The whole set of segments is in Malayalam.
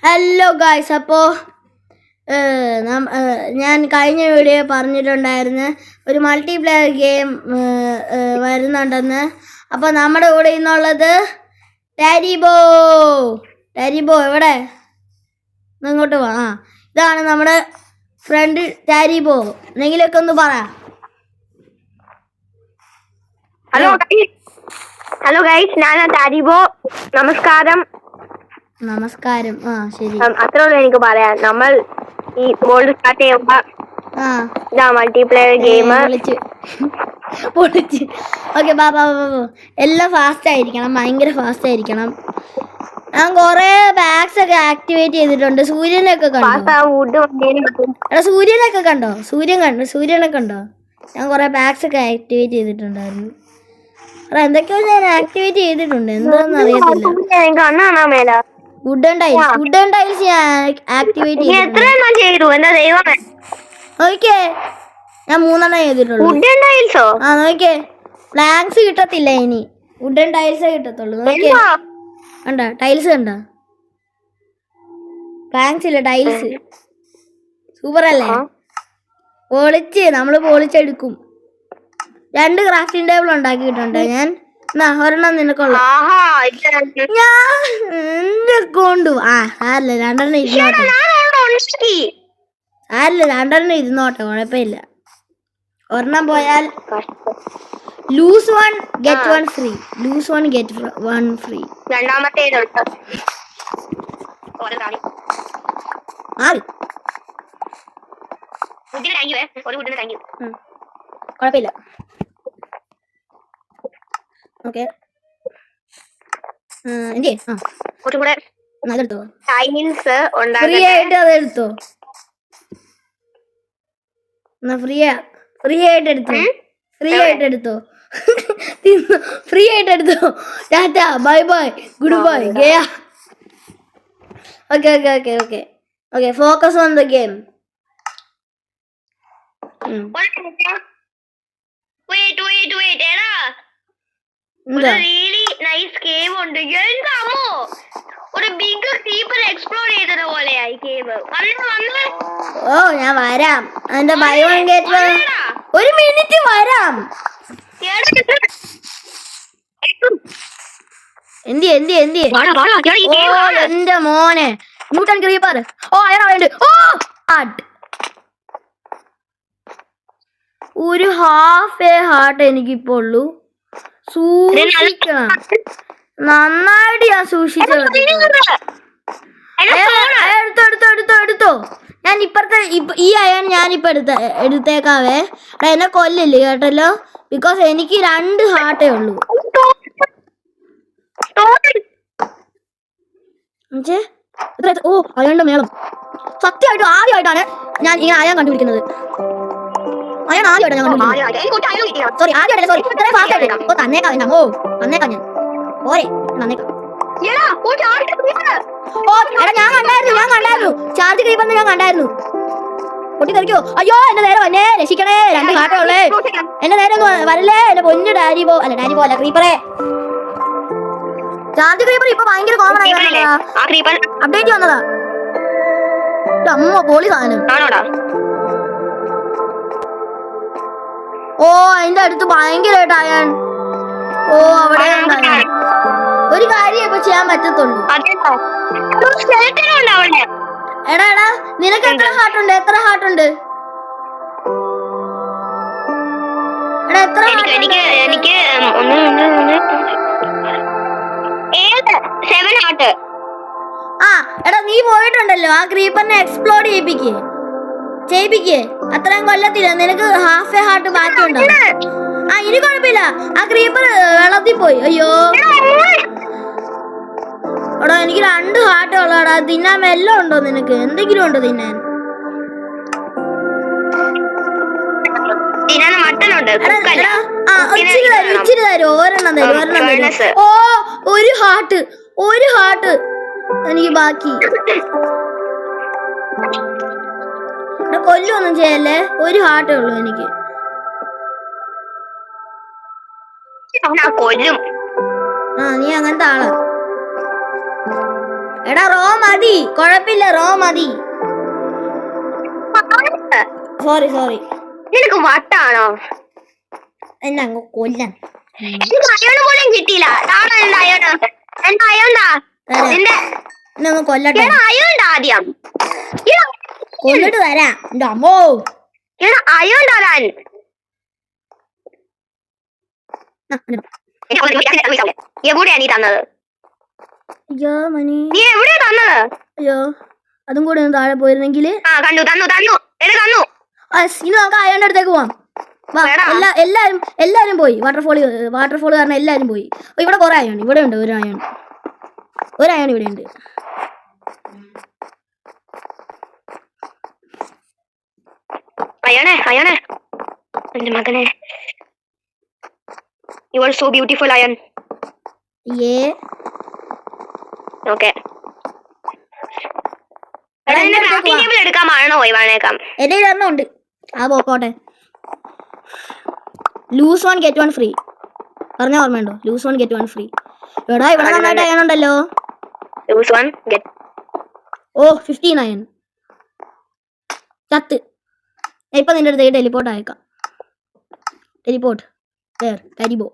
ഹലോ ഗായ്സ്, അപ്പോൾ ഞാൻ കഴിഞ്ഞ വീഡിയോ പറഞ്ഞിട്ടുണ്ടായിരുന്നു ഒരു മൾട്ടിപ്ലെയർ ഗെയിം വരുന്നുണ്ടെന്ന്. അപ്പോൾ നമ്മുടെ കൂടെ ഇന്നുള്ളത് ടാരിബോ. ടാരിബോ എവിടെ? ഇങ്ങോട്ട് വാ. ഇതാണ് നമ്മുടെ ഫ്രണ്ട് ടാരിബോ. എന്തെങ്കിലുമൊക്കെ ഒന്ന് പറ. ഹലോ ഗൈസ്, ഞാൻ ടാരിബോ. നമസ്കാരം. നമസ്കാരം. ശരി, അത്രേ ഉള്ളൂ എനിക്ക് പറയാൻ. നമ്മൾ ഈ വേൾഡ് സ്റ്റാർട്ട് ചെയ്യുമ്പോ ഇതാ മൾട്ടിപ്ലെയർ ഗെയിം പൊളിച്ച്. ഓക്കെ, എല്ലാം ഫാസ്റ്റ് ആയിരിക്കണം, ഭയങ്കര ഫാസ്റ്റ് ആയിരിക്കണം. ഞാൻ കൊറേ ബാഗ്സ് ഒക്കെ ആക്ടിവേറ്റ് ചെയ്തിട്ടുണ്ട്. സൂര്യനൊക്കെ കണ്ടോ? സൂര്യനൊക്കെ കണ്ടോ? ഞാൻ കൊറേ ബാഗ്സ് ഒക്കെ ആക്ടിവേറ്റ് ചെയ്തിട്ടുണ്ടായിരുന്നു. എന്തൊക്കെയോ ഞാൻ ആക്ടിവേറ്റ് ചെയ്തിട്ടുണ്ട്, എന്താണെന്ന് അറിയത്തില്ല. വുഡൻ ടൈൽസ് ഞാൻ ആക്ടിവേറ്റ് ചെയ്തു. നോക്കിയേ, ഞാൻ 3 ചെയ്തിട്ടുള്ളൂ. നോക്കിയേ, പ്ലാങ്ക്സ് കിട്ടത്തില്ല ഇനി, വുഡൻ ടൈൽസേ കിട്ടത്തുള്ളൂ. നോക്കിയേ, കണ്ട ടൈൽസ് കണ്ട? പ്ലാങ്ക്സ് ഇല്ല, ടൈൽസ്. സൂപ്പർ അല്ലേ? നമ്മള് പൊളിച്ചെടുക്കും. 2 ക്രാഫ്റ്റിംഗ് ടേബിൾ ഉണ്ടാക്കിയിട്ടുണ്ട് ഞാൻ. ഒരെണ്ണം നിനക്കുള്ള. ഞാൻ എന്റെ കൊണ്ടു സാരില്ല, 2 ഇരുന്നോട്ടെ, കുഴപ്പമില്ല. ഒരെണ്ണം പോയാൽ ലൂസ് 1 ഗെറ്റ് 1 ഫ്രീ. രണ്ടാമത്തെ കുഴപ്പമില്ല. ഓക്കെ, അതെടുത്തോ, ഫ്രീ ആയിട്ട് അതെടുത്തോ. ഫ്രീ ആയിട്ട് എടുത്തോ. Tata, bye bye, goodbye, ഗയാ. Okay, focus on the game. ഞാൻ വരാം. അതിന്റെ ബൈ വൺ ഗെറ്റ് 1. ഒരു മിനിറ്റ് വരാം. എന്തി എന്റെ മോനെ, ന്യൂട്ടൺ ക്രീപ്പർ. ഒരു ഹാഫ് ഹാർട്ട് എനിക്കിപ്പോ ഉള്ളൂ. സൂക്ഷിക്കണം, നന്നായിട്ട് ഞാൻ സൂക്ഷിച്ചത്. എടുത്തോ. ഞാൻ ഈ അയൺ ഞാനിപ്പോ എടുത്തേക്കാവേ. എന്നെ കൊല്ലില്ല കേട്ടല്ലോ, ബിക്കോസ് എനിക്ക് 2 ഹാർട്ടേ ഉള്ളൂ. അയണിന്റെ മേളം. സത്യമായിട്ടും ആദ്യമായിട്ടാണ് ഞാൻ ഈ അയൺ കണ്ടുപിടിക്കുന്നത്. സോറി, ഇത്രയും ഫാസ്റ്റ് ആയിട്ട് തന്നേക്കാം ഞാൻ. പോരെ, തന്നേക്കാം. ഞാൻ കണ്ടായിരുന്നു ചാർജ് ക്രീപ്പറിന്, ഞാൻ കണ്ടായിരുന്നു. പൊട്ടിത്തെറിക്കോ? അയ്യോ, എന്റെ നേരെ വന്നേ, രക്ഷിക്കണേ. 2 ഹാർട്ടേ ഉള്ളേ. എന്റെ നേരെ ഒന്ന് വരല്ലേ, എന്റെ പൊന്നു ടാരിബോ അല്ല ക്രീപ്പറെ. ചാർജ് ക്രീപ്പർ ഇപ്പൊ ഭയങ്കര കോമൺ ആയി, അപ്ഡേറ്റ് വന്നതാ. അമ്മ പോളി സാധനം. അതിന്റെ അടുത്ത് ഭയങ്കരമായിട്ട് അയാൻ. അവിടെ ഒരു കാര്യം ഇപ്പൊ ചെയ്യാൻ പറ്റത്തുള്ളൂ. എടാ, നിനക്ക് എത്ര ഹാർട്ട് ഉണ്ട്? എനിക്ക് 7 ഹാർട്ട്. എടാ, നീ പോയിട്ടുണ്ടല്ലോ ആ ക്രീപ്പറിനെ എക്സ്പ്ലോഡ് ചെയ്യിപ്പിക്കേ. അത്രയും കൊല്ലത്തില്ല, നിനക്ക് ഹാഫ് ഹാർട്ട് ബാക്കിയുണ്ടോ? ഇനി കുഴപ്പമില്ല, ആ ക്രീപ്പർ വെള്ളത്തിൽ പോയി. അയ്യോ എടാ, എനിക്ക് 2 ഹാർട്ടേ ഉള്ളടാ. തിന്നാൻ എല്ലാം ഉണ്ടോ നിനക്ക്? എന്തെങ്കിലും ഉണ്ടോ തിന്നാൻ? ഇച്ചിരി തരും. ഒരെണ്ണം തരും. ഒരു ഹാർട്ട് എനിക്ക് ബാക്കി. കൊല്ലൊന്നും ചെയ്യല്ലേ, 1 ഹാർട്ടേ ഉള്ളൂ എനിക്ക്. നീ അങ്ങനത്തെ ആളാ. എടാ റോ മതി, കുഴപ്പമില്ല, റോ മതി. സോറി നിനക്ക് വട്ടാണോ? എന്നെ അങ്ങ് കൊല്ലാൻ. എനിക്ക് അയോണ് പോലും കിട്ടിയില്ല. എന്താ അയോണ്ടാ നിന്റെ എന്നെ ഒന്ന് കൊല്ലട്ടെ. അയോണ്ടാ ആദ്യം കൊല്ലിട്ട് തരാം. എന്റെ അമ്മോ അയോണ്ടാ താൻ. എവിടെയാ നീ തന്നത്? അയ്യോ മണി, നീ എവിടെയാ തന്നത്? അയ്യോ അതും കൂടെ ഒന്ന് താഴെ പോയിരുന്നെങ്കിൽ. തന്നു. ഇനി നമുക്ക് അയാളുടെ അടുത്തേക്ക് പോവാം. എല്ലാരും പോയി. വാട്ടർഫോൾ കാരണം എല്ലാരും പോയി. ഇവിടെ കുറെ അയാണ്. ഇവിടെ ഉണ്ട് ഒരു അയാണ് ഇവിടെ ഉണ്ട്. അയാണേ എന്റെ മകനെ, you are so beautiful Ayan. Okay, എടുക്കാമാണോ? എന്റെ ഒരെണ്ണം ഉണ്ട്, ആ പോക്കോട്ടെ. ലൂസ് 1 get 1 ഫ്രീ പറഞ്ഞ ഓർമ്മയുണ്ടോ? Lose 1 get 1 free. എടാ ഇവിടെ നന്നായിട്ട് അയണുണ്ടല്ലോ. 15 അയൺ ചത്ത്. ഇപ്പൊ നിന്റെ അടുത്ത് ടെലിപ്പോർട്ട് അയക്കാം. ടെലിപ്പോർട്ട് കരിബോ.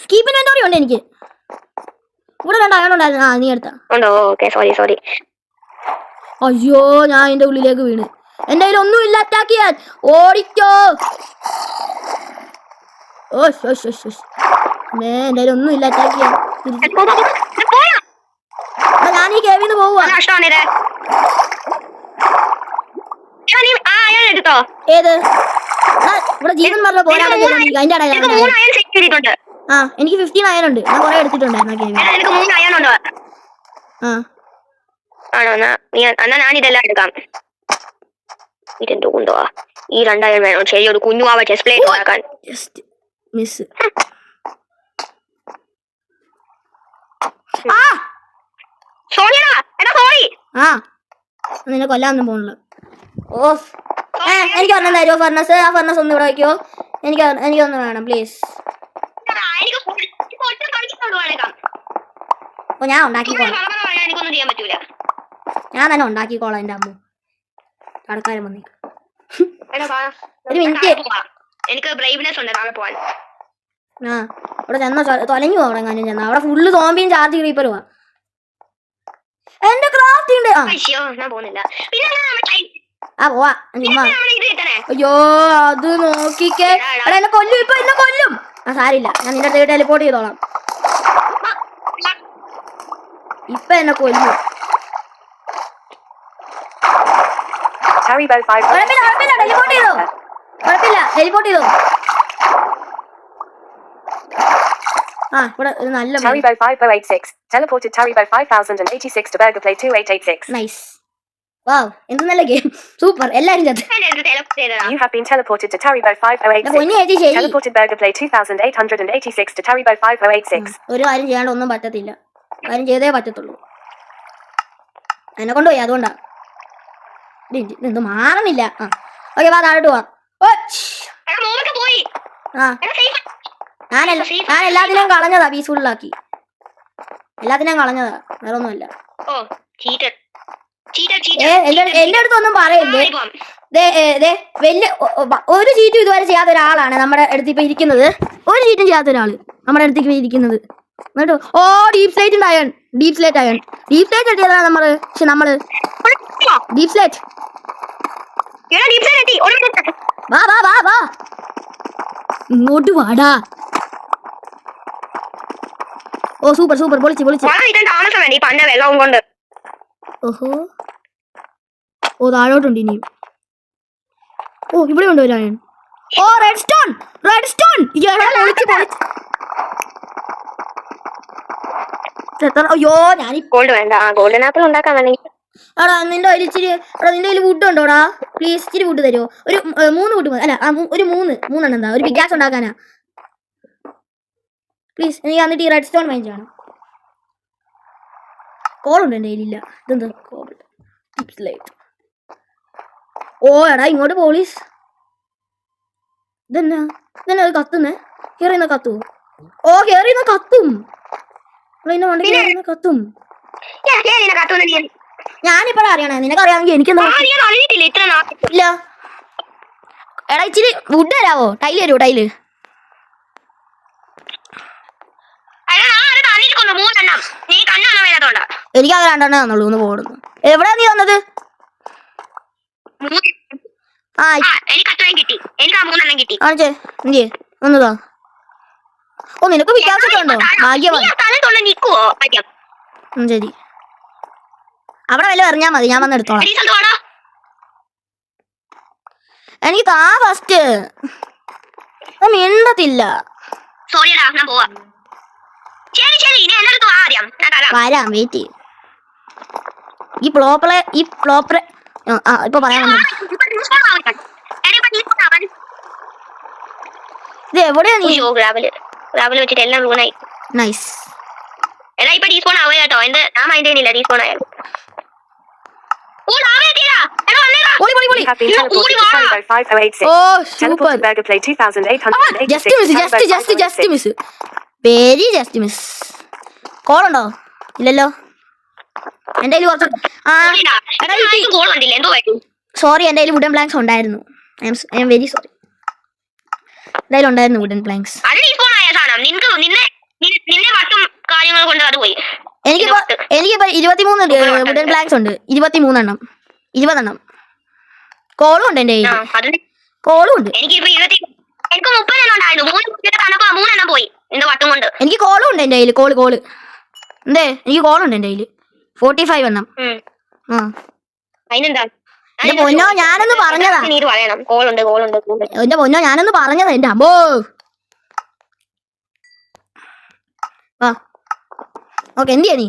കീപ്പ് ഇൻവെന്ററി ഉണ്ട് എനിക്ക്. ഇവിടെ 2 അയൺ ഉണ്ടായിരുന്നു. നീ എടുത്താ? സോറി. അയ്യോ ഞാൻ എന്റെ ഉള്ളിലേക്ക് വീണ്. എന്റെ കയ്യിൽ ഒന്നുമില്ല അറ്റാക്ക് ചെയ്യാൻ. ഓടിക്കോ. എന്റെ കയ്യിൽ ഒന്നുമില്ല അറ്റാക്ക് ചെയ്യാൻ. ഞാൻ ഈ കേവിന്ന് പോവുക. ഏത് ഇവിടെ ജീവൻ പറഞ്ഞ പോരാ. അതിന്റെ എനിക്ക് 15 അയൺ ഉണ്ട്. ഞാൻ കുറെ എടുത്തിട്ടുണ്ടായിരുന്നു കേവി. ഞാനിതെല്ലാം എടുക്കാം. ഇതെന്തോ കൊണ്ടോ ഈ 2 അയൺ വേണം. ശരി, ഒരു കുഞ്ഞുവാവ ചെസ്റ്റ് പ്ലേറ്റ് ആക്കാൻ. മിസ്. നിന്നെ കൊല്ലാന്നും പോണല്ലോ. എനിക്ക് ഒന്നും തരുമോ ഫർണസ്? ആ ഫർണസ് ഒന്ന് ഇവിടെ വയ്ക്കോ. എനിക്കൊന്ന് വേണം പ്ലീസ്. അപ്പൊ ഞാൻ ഉണ്ടാക്കിക്കോളാം. ഞാൻ തന്നെ ഉണ്ടാക്കിക്കോളാം. എന്റെ അമ്മ കടക്കാരൻ വന്നേക്ക്. ഒരു മിനിറ്റ്. എനിക്ക് ബ്രൈവ്നെസ് ഉണ്ട് താഴെ പോവാൻ. അവിടെ ചെന്ന തൊലഞ്ഞു പോകണം. കാര്യം ചെന്ന അവിടെ ഫുള്ള് സോംബിയും ചാർജ് ക്രീപ്പറുവാ. എന്റെ ക്രാഫ്റ്റിംഗ് പോവാ. അയ്യോ അത് നോക്കിക്കേ. എന്നെ കൊല്ലും. ഇപ്പൊ എന്നെ കൊല്ലും. സാരില്ല, ഞാൻ നിന്റെ അടുത്ത് ടെലിപ്പോർട്ട് ചെയ്തോളാം. ഇപ്പൊ എന്നെ കൊല്ലും. ടെലിപ്പോർട്ട് ചെയ്തോ. ഇവിടെ ഒരു നല്ല Taribo 5086 teleported Taribo 5086 to Burger Play 2886. Nice. വാവ്, എന്ത് നല്ല ഗെയിം. സൂപ്പർ. എല്ലാരും ചത്ത്. You have been teleported to Taribo 5086. Teleported Burger Play 2886 to Taribo 5086. ഒരു കാര്യം ചെയ്യാണ്ട് ഒന്നും പറ്റത്തില്ല. കാര്യം ചെയ്തേ പറ്റത്തുള്ളൂ. എന്നെ കൊണ്ടുപോയി, അതുകൊണ്ടാ. ഇത് മാറണില്ല. ഓക്കെ, വാ താഴോട്ട് പോവാം. ഞാൻ എല്ലാത്തിനും കളഞ്ഞതാ. പീസ്ഫുള്ളാക്കി എല്ലാത്തിനും കളഞ്ഞതാ. വേറെ ഒന്നുമല്ല. എന്റെ അടുത്തൊന്നും പറയല്ലേ. വലിയ ഒരു ചീറ്റും ഇതുവരെ ചെയ്യാത്ത ഒരാളാണ് നമ്മുടെ അടുത്ത് ഇപ്പൊ ഇരിക്കുന്നത്. ഒരു ചീറ്റും ചെയ്യാത്ത ഒരാള് നമ്മുടെ അടുത്തേക്ക് ഇരിക്കുന്നത്. എന്നിട്ട് ഡീപ് സ്ലേറ്റ് ഉണ്ട്. ഡീപ് സ്ലേറ്റ് കിട്ടിയതാണ് നമ്മള്. പക്ഷെ നമ്മള് ഡീപ് സ്ലേറ്റ് വാ ഇങ്ങോട്ട് വാടാ. സൂപ്പർ പൊളിച്ച്. താഴോട്ടുണ്ട് ഇനിയും. ഇവിടെ ഉണ്ട് ഒരു അയൺ. Red stone. അയ്യോ ഞാൻ ഗോൾഡ് വേണ്ട. ഗോൾഡൻ ആപ്പിൾ ഉണ്ടാക്കാൻ വേണമെങ്കിൽ. നിന്റെ കയ്യിൽ വുഡ് ഉണ്ടോടാ? പ്ലീസ് ഇച്ചിരി വുഡ് തരുമോ? ഒരു 3 വുഡ് മതി. അല്ല ഒരു 3 എന്താ ഒരു പിക്കാക്സ് ഉണ്ടാക്കാനാ. പ്ലീസ് എനിക്ക് എന്നിട്ട് ഈ റെഡ് സ്റ്റോൺ മൈൻഡ് ചെയ്യണം. കോളുണ്ട് എൻ്റെ കയ്യിലില്ല. ഇതെന്താ കോൾ? എടാ ഇങ്ങോട്ട് പോളീസ്. ഇതെന്നാ അത് കത്തുന്നേ? കേറിയുന്ന കത്തു? ഓ കേറിയുന്ന കത്തും. ഇതിന്റെ മണ്ടയ്ക്ക് കേറിയുന്ന കത്തും. ഞാനിപ്പോഴാ അറിയണേ. നിനക്കറിയാമെങ്കിൽ എനിക്കെന്താ? ഇല്ല. എടാ ഇച്ചിരി വുഡ് തരാവോ? ടൈല് തരുമോ? ടൈല് എനിക്കത് 2 തന്നുള്ളൂ. ഒന്ന് പോടുന്നു. എവിടെയാ നീ വന്നത്? ആ കാണിച്ചേ. എന്തിയെ ഒന്നതാ. ഓ നിനക്ക് വിശ്വാസമൊക്കെ ഉണ്ടോ? ഭാഗ്യമാണ്. ശരി, അവിടെ വല്ല എറിഞ്ഞാ മതി, ഞാൻ വന്നെടുത്തോളാം. എനിക്ക് താ ഫസ്റ്റ്. മിണ്ടത്തില്ല. വരാം, വെയിറ്റ് ചെയ്യും. ഈ പ്ലോപ്പറെ ഇപ്പൊ പറയാൻ ഇത് എവിടെയാ നീ? ഗ്രാവല് വെച്ചിട്ട് എല്ലാം റൂണായി. നൈസ്. എടാ ഇപ്പൊ ഡീസ്പോൺ ആവുക കേട്ടോ. എന്ത് ഞാൻ മൈൻഡ് ചെയ്യുന്നില്ല ഡീസ്പോൺ ആയാലും. You have been teleported to Tally by 5086. Oh super. Teleported Burger Play 2886 just miss, just miss, very just miss. കോളുണ്ടോ? ഇല്ലല്ലോ. എന്റെ കയ്യിൽ കുറച്ച് സോറി, എന്റെ കയ്യിൽ വുഡൻ പ്ലാങ്ക്സ് ഉണ്ടായിരുന്നു. I am very sorry. എന്തായാലും ഉണ്ടായിരുന്നു വുഡൻ പ്ലാങ്ക്സ്. എനിക്കിപ്പോ 23 വുഡൻ പ്ലാങ്ക്സ് ഉണ്ട്. 23 എണ്ണം, 20 എണ്ണം. കോളും ഉണ്ട് എന്റെ കയ്യിൽ. കോളും ഉണ്ട്. എനിക്ക് 30 എണ്ണം ഉണ്ടായിരുന്നു. 3 എണ്ണം പോയി എന്റെ വട്ടം കൊണ്ട്. എനിക്ക് കോളും ഉണ്ട് എന്റെ കയ്യിൽ. കോള് എന്തേ? എനിക്ക് കോളുണ്ട് എന്റെ കയ്യിൽ 45 എണ്ണം. അതിനെന്താ? എന്റെ പൊന്നോ ഞാനൊന്ന് പറഞ്ഞതാ. എന്റെ പൊന്നോ ഞാനൊന്ന് പറഞ്ഞതാ. എന്റെ അമ്മോ. ഓക്കെ എന്തിയാ നീ?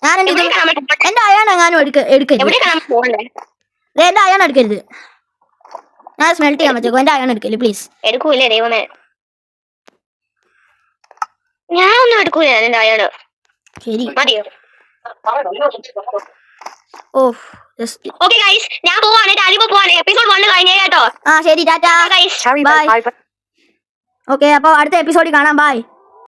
ഞാൻ എന്റെ അയാൺ എങ്ങാനും എടുക്കരുത്. എന്റെ അയാൺ എടുക്കരുത്. ഞാൻ സ്മെൽറ്റ് ചെയ്യാൻ പറ്റോ? എന്റെ അയാൺ എടുക്കല്ലേ പ്ലീസ്. എടുക്കൂലേ ദൈവമേ. ഞാൻ ഒന്നും എടുക്കൂല എന്റെ അയാള്. ശരി. മതിയോ? ഓ ഓക്കെ ഗൈസ്, ഞാൻ പോവാണ്. അരിവ് പോവാണ്. എപ്പിസോഡ് 1 കഴിഞ്ഞേ കേട്ടോ. ആ ശരി, tata. Tarry bye. by 5. Okay, അപ്പൊ അടുത്ത എപ്പിസോഡിൽ കാണാം. ബൈ.